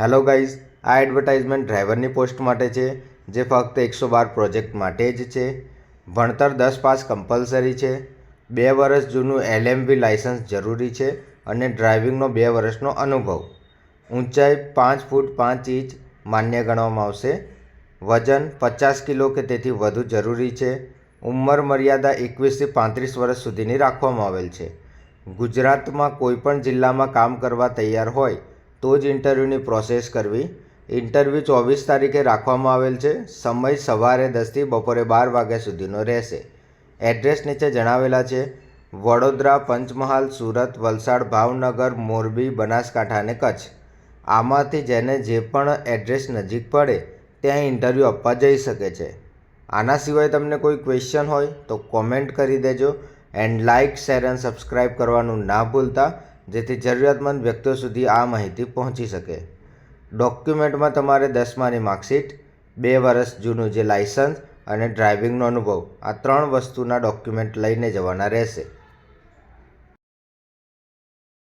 Hello guys, આ advertisement ડ્રાઈવરની post માટે છે જે ફક્ત 112 પ્રોજેક્ટ માટે જ છે. ભણતર 10 પાસ કમ્પલસરી છે. 2 વર્ષ જૂનું LMV લાઇસન્સ જરૂરી છે અને ડ્રાઇવિંગનો 2 વર્ષનો અનુભવ. ઊંચાઈ 5 ફૂટ 5 ઇંચ માન્ય ગણવામાં આવશે. વજન 50 કિલો કે તેથી વધુ જરૂરી છે. ઉંમર મર્યાદા 21 થી 35 વર્ષ સુધીની રાખવામાં આવેલ છે. ગુજરાતમાં કોઈપણ જિલ્લામાં કામ કરવા તૈયાર હોય તો જ ઇન્ટરવ્યૂની પ્રોસેસ કરવી. ઇન્ટરવ્યૂ 24 તારીખે રાખવામાં આવેલ છે. સમય સવારે 10 થી બપોરે 12 વાગ્યા સુધીનો રહેશે. એડ્રેસ નીચે જણાવેલા છે: વડોદરા, પંચમહાલ, સુરત, વલસાડ, ભાવનગર, મોરબી, બનાસકાંઠા અને કચ્છ. આમાંથી જેને જે પણ એડ્રેસ નજીક પડે ત્યાં ઇન્ટરવ્યૂ આપવા જઈ શકે છે. આના સિવાય તમને કોઈ ક્વેશ્ચન હોય તો કોમેન્ટ કરી દેજો. એન્ડ લાઇક, શેર અને સબસ્ક્રાઈબ કરવાનું ના ભૂલતા, જેથી જરૂરિયાતમંદ વ્યક્તિઓ સુધી આ માહિતી પહોંચી શકે. ડોક્યુમેન્ટમાં તમારે 10માની માર્કશીટ, 2 વર્ષ જૂનું જે લાઇસન્સ અને ડ્રાઇવિંગનો અનુભવ, આ 3 વસ્તુના ડોક્યુમેન્ટ લઈને જવાના રહેશે.